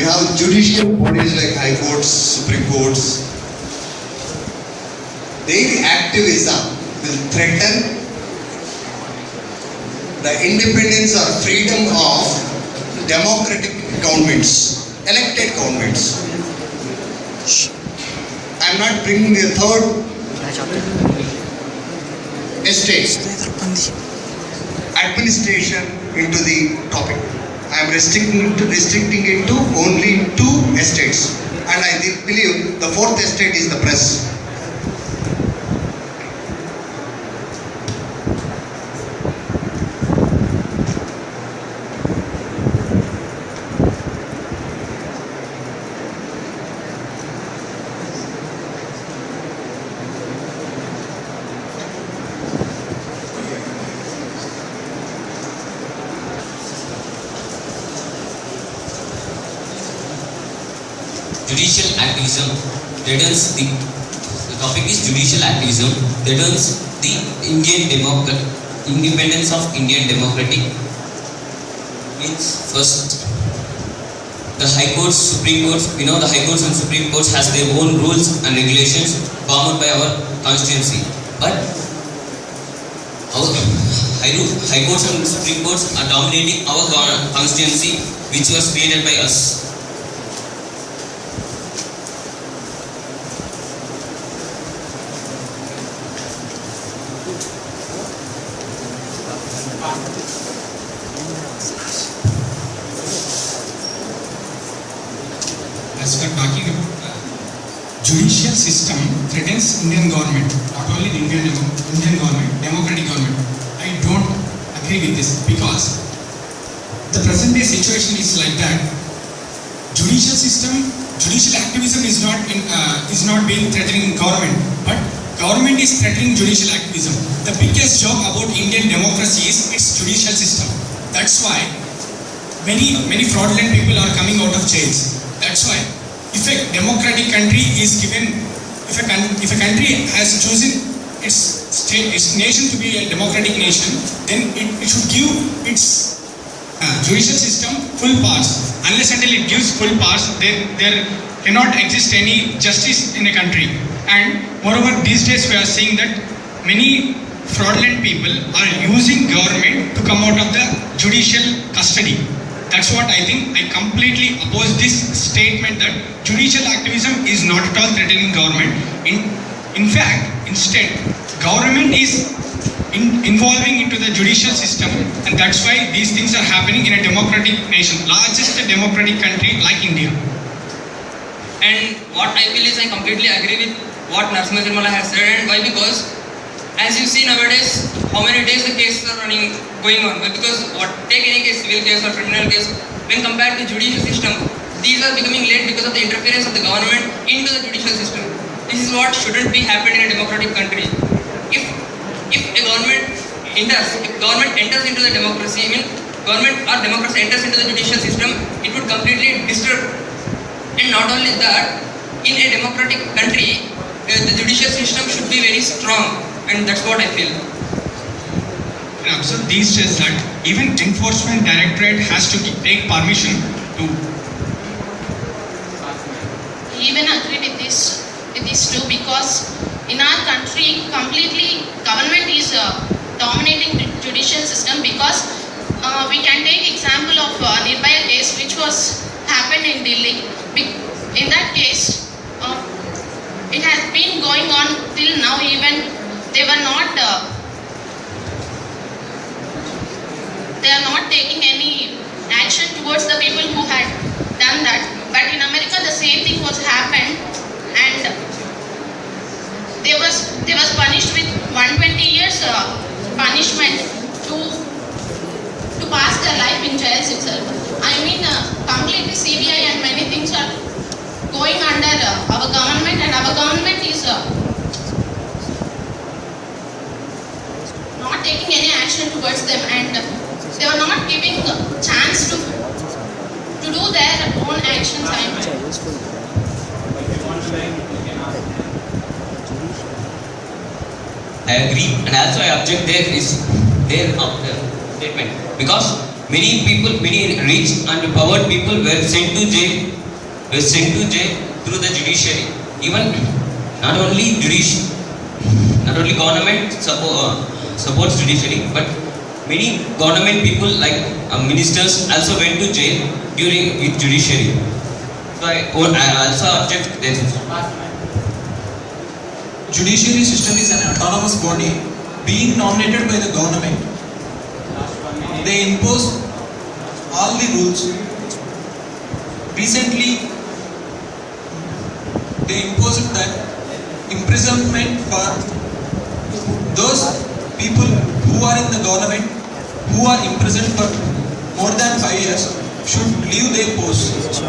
We have judicial bodies like high courts, supreme courts. Their activism will threaten the independence or freedom of democratic governments, elected governments. I am not bringing the third estate, administration, into the topic. I am restricting it to only two estates, and I believe the fourth estate is the press. Judicial activism threatens the topic is judicial activism threatens the independence of Indian democratic. Means first, the high courts, supreme courts. We know the high courts and supreme courts has their own rules and regulations formed by our constituency. But our high courts and supreme courts are dominating our constituency, which was created by us. As we are talking about judicial system threatens Indian government, not only the Indian government, democratic government. I don't agree with this because the present day situation is like that. Judicial system, judicial activism is not being threatening government, but government is threatening judicial activism. The biggest joke about Indian democracy is its judicial system. That's why many fraudulent people are coming out of jails. That's why, if a democratic country is given, if a country has chosen its nation to be a democratic nation, then it should give its judicial system full powers. Unless until it gives full powers, there cannot exist any justice in a country. And moreover, these days we are seeing that many fraudulent people are using government to come out of the judicial custody. That's what I think. I completely oppose this statement that judicial activism is not at all threatening government. In fact, instead, government is involving into the judicial system, and that's why these things are happening in a democratic nation, largest democratic country like India. And what I feel is I completely agree with what Narasimha Nirmala has said. And why? Because as you see nowadays, how many days the cases are going on. Because take any case, civil case or criminal case, when compared to the judicial system, these are becoming late because of the interference of the government into the judicial system. This is what shouldn't be happening in a democratic country. If a government enters into the democracy, government or democracy enters into the judicial system, it would completely disturb. And not only that, in a democratic country, the judicial system should be very strong, and that's what I feel. And observe these days that even enforcement directorate has to take permission to. Even agree with this too, because in our country completely government is dominating the judicial system. Because we can take example of Nirbhaya case which was happened in Delhi. In that case, it has been going on till now. Even they are not taking any action towards the people who had done that. But in America the same thing was happened, and they was punished with 120 years punishment to pass their life in jail itself. I mean, completely CBI and many things are going under our government, and our government is not taking any action towards them, and they are not giving chance to do their own actions. I agree, and also I object their statement, because Many people, many rich and powered people were sent to jail through the judiciary. Even not only government supports judiciary, but many government people like ministers also went to jail during with judiciary. So I also object this. Judiciary system is an autonomous body being nominated by the government. They impose all the rules. Recently, they imposed that imprisonment for those people who are in the government who are imprisoned for more than 5 years should leave their post.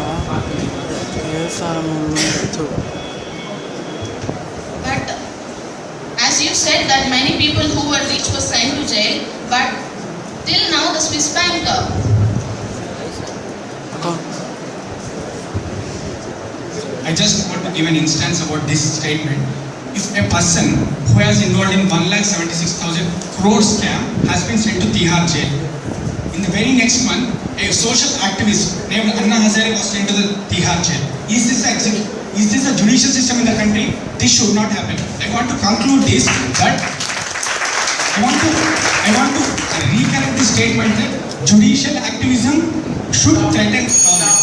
But as you said that many people who were rich were sent to jail, but till now the Swiss bank I just want to give an instance about this statement. If a person who has involved in 1,76,000 crore scam has been sent to Tihar jail, in the very next month, a social activist named Anna Hazare was sent to the Tihar jail. Is this a judicial system in the country? This should not happen. I want to conclude this that I want to recorrect the statement that judicial activism should threaten government.